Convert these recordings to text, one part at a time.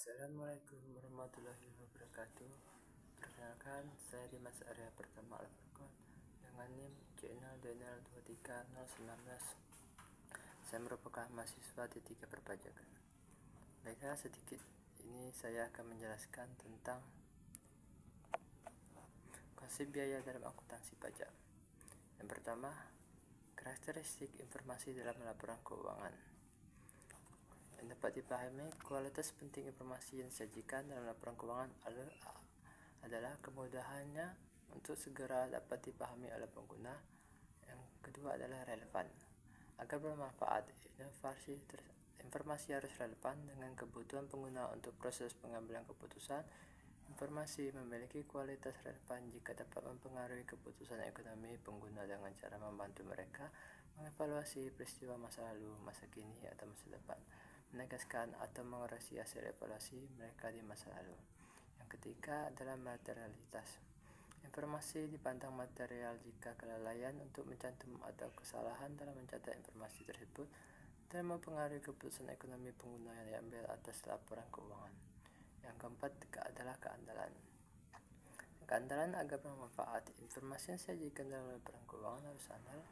Assalamualaikum warahmatullahi wabarakatuh. Perkenalkan, saya Dimas Arya Pertama Al-Furqon dengan NIM CNL2N23019. Saya merupakan mahasiswa D3 Perpajakan. Baiklah, sedikit ini saya akan menjelaskan tentang konsep biaya dalam akuntansi pajak. Yang pertama, karakteristik informasi dalam laporan keuangan. Yang dapat dipahami, kualitas penting informasi yang disajikan dalam laporan keuangan adalah kemudahannya untuk segera dapat dipahami oleh pengguna. Yang kedua adalah relevan. Agar bermanfaat, informasi harus relevan dengan kebutuhan pengguna untuk proses pengambilan keputusan. Informasi memiliki kualitas relevan jika dapat mempengaruhi keputusan ekonomi pengguna dengan cara membantu mereka mengevaluasi peristiwa masa lalu, masa kini, atau masa depan, menegaskan atau mengoreksi hasil evaluasi mereka di masa lalu. Yang ketiga adalah materialitas. Informasi dipandang material jika kelalaian untuk mencantum atau kesalahan dalam mencatat informasi tersebut dalam mempengaruhi keputusan ekonomi pengguna yang diambil atas laporan keuangan. Yang keempat adalah keandalan. Keandalan agar bermanfaat, informasi yang disajikan dalam laporan keuangan harus andal.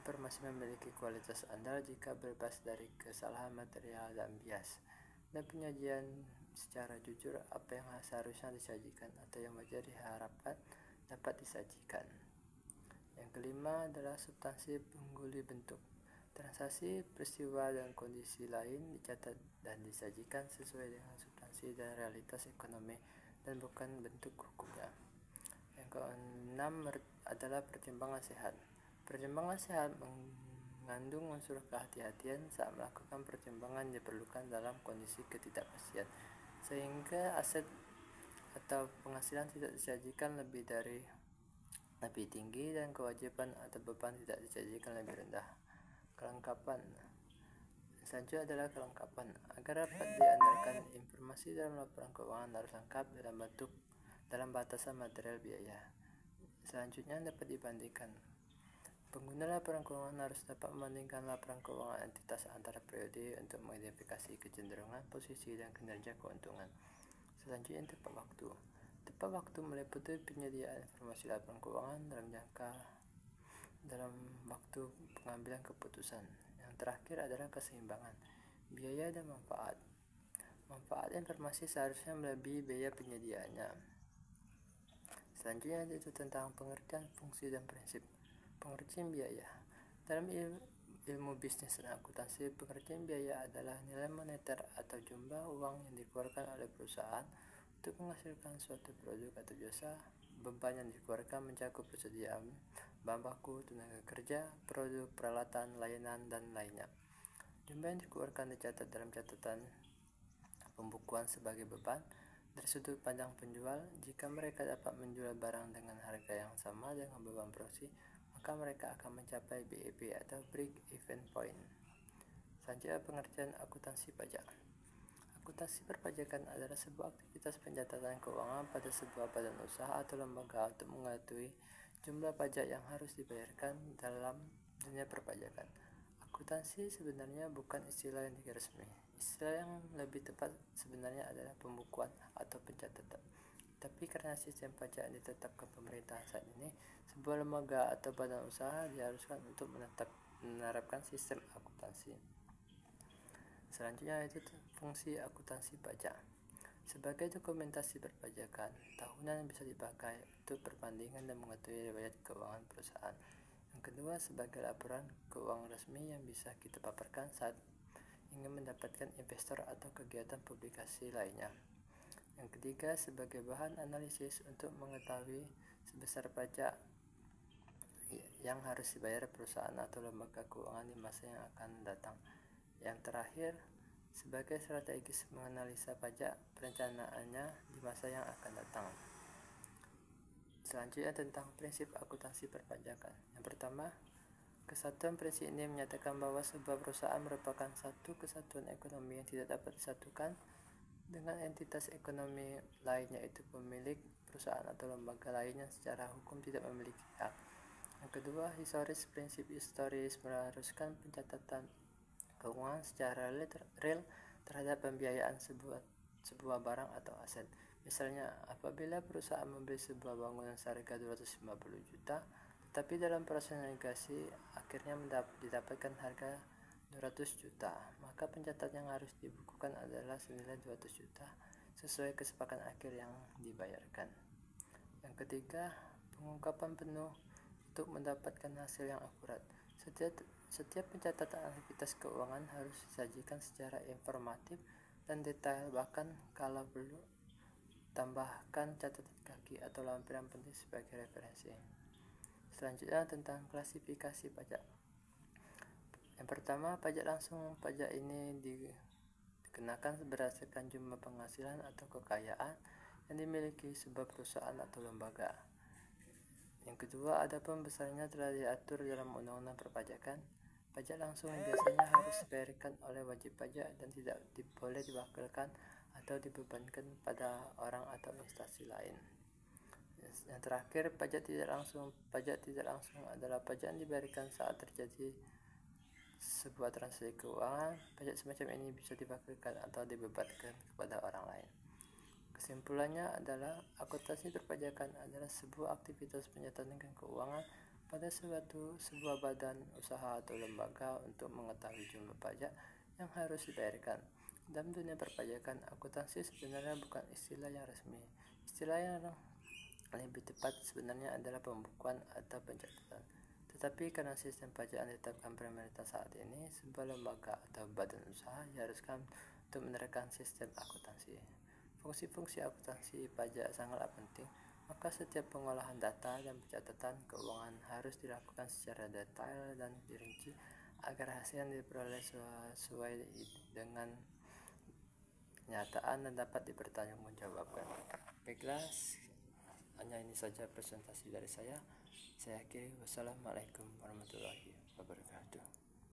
Informasi memiliki kualitas andal jika bebas dari kesalahan material dan bias, dan penyajian secara jujur apa yang seharusnya disajikan atau yang wajar diharapkan dapat disajikan. Yang kelima adalah substansi pengguli bentuk. Transaksi, peristiwa, dan kondisi lain dicatat dan disajikan sesuai dengan substansi dan realitas ekonomi dan bukan bentuk hukumnya. Yang keenam adalah pertimbangan sehat. Pertimbangan sehat mengandung unsur kehati-hatian saat melakukan pertimbangan diperlukan dalam kondisi ketidakpastian, sehingga aset atau penghasilan tidak disajikan lebih tinggi dan kewajiban atau beban tidak disajikan lebih rendah. Kelengkapan. Selanjutnya adalah kelengkapan. Agar dapat diandalkan, informasi dalam laporan keuangan harus lengkap dalam batasan material biaya. Selanjutnya dapat dibandingkan. Pengguna laporan keuangan harus dapat membandingkan laporan keuangan entitas antara periode untuk mengidentifikasi kecenderungan, posisi, dan kinerja keuntungan. Selanjutnya tepat waktu. Tepat waktu meliputi penyediaan informasi laporan keuangan dalam waktu pengambilan keputusan. Yang terakhir adalah keseimbangan, biaya dan manfaat. Manfaat informasi seharusnya melebihi biaya penyediaannya. Selanjutnya itu tentang pengertian fungsi dan prinsip. Pengertian biaya. Dalam ilmu bisnis dan akuntansi, pengertian biaya adalah nilai moneter atau jumlah uang yang dikeluarkan oleh perusahaan untuk menghasilkan suatu produk atau jasa. Beban yang dikeluarkan mencakup persediaan bahan baku, tenaga kerja, produk, peralatan, layanan, dan lainnya. Jumlah yang dikeluarkan dicatat dalam catatan pembukuan sebagai beban. Dari sudut pandang penjual, jika mereka dapat menjual barang dengan harga yang sama dengan beban produksi, maka mereka akan mencapai BEP atau Break Even Point. Selanjutnya pengertian akuntansi pajak. Akuntansi perpajakan adalah sebuah aktivitas pencatatan keuangan pada sebuah badan usaha atau lembaga untuk mengetahui jumlah pajak yang harus dibayarkan dalam dunia perpajakan. Akuntansi sebenarnya bukan istilah yang resmi. Istilah yang lebih tepat sebenarnya adalah pembukuan atau pencatatan. Tapi karena sistem pajak yang ditetapkan pemerintah saat ini, sebuah lembaga atau badan usaha diharuskan untuk menerapkan sistem akuntansi. Selanjutnya itu fungsi akuntansi pajak. Sebagai dokumentasi perpajakan tahunan yang bisa dipakai untuk perbandingan dan mengetahui riwayat keuangan perusahaan. Yang kedua, sebagai laporan keuangan resmi yang bisa kita paparkan saat ingin mendapatkan investor atau kegiatan publikasi lainnya. Yang ketiga, sebagai bahan analisis untuk mengetahui sebesar pajak yang harus dibayar perusahaan atau lembaga keuangan di masa yang akan datang. Yang terakhir, sebagai strategis menganalisa pajak perencanaannya di masa yang akan datang. Selanjutnya tentang prinsip akuntansi perpajakan. Yang pertama, kesatuan prinsip ini menyatakan bahwa sebuah perusahaan merupakan satu kesatuan ekonomi yang tidak dapat disatukan dengan entitas ekonomi lain, yaitu pemilik perusahaan atau lembaga lain yang secara hukum tidak memiliki hak. Yang kedua, prinsip historis mengharuskan pencatatan keuangan secara real terhadap pembiayaan sebuah barang atau aset. Misalnya, apabila perusahaan membeli sebuah bangunan seharga 250 juta, tetapi dalam proses negosiasi akhirnya didapatkan harga 200 juta, maka pencatatan yang harus dibukukan adalah senilai 200 juta sesuai kesepakatan akhir yang dibayarkan. Yang ketiga, pengungkapan penuh untuk mendapatkan hasil yang akurat. Setiap pencatatan aktivitas keuangan harus disajikan secara informatif dan detail, bahkan kalau perlu tambahkan catatan kaki atau lampiran penting sebagai referensi. Selanjutnya tentang klasifikasi pajak. Yang pertama, pajak langsung. Pajak ini dikenakan berdasarkan jumlah penghasilan atau kekayaan yang dimiliki sebuah perusahaan atau lembaga. Yang kedua, adapun besarnya telah diatur dalam undang-undang perpajakan. Pajak langsung biasanya harus dibayarkan oleh wajib pajak dan tidak boleh diwakilkan atau dibebankan pada orang atau instansi lain. Yang terakhir, pajak tidak langsung. Pajak tidak langsung adalah pajak yang dibayarkan saat terjadi sebuah transaksi keuangan. Pajak semacam ini bisa diwakilkan atau dibebankan kepada orang lain. Kesimpulannya adalah akuntansi perpajakan adalah sebuah aktivitas pencatatan keuangan pada sebuah badan usaha atau lembaga untuk mengetahui jumlah pajak yang harus dibayarkan. Dalam dunia perpajakan, akuntansi sebenarnya bukan istilah yang resmi. Istilah yang lebih tepat sebenarnya adalah pembukuan atau pencatatan. Tetapi karena sistem pajak yang ditetapkan pemerintah saat ini, sebuah lembaga atau badan usaha diharuskan untuk menerapkan sistem akuntansi. Fungsi-fungsi akuntansi pajak sangatlah penting, maka setiap pengolahan data dan pencatatan keuangan harus dilakukan secara detail dan dirinci agar hasil yang diperoleh sesuai dengan kenyataan dan dapat dipertanggungjawabkan. Baiklah, hanya ini saja presentasi dari saya. Saya akhiri. Wassalamualaikum warahmatullahi wabarakatuh.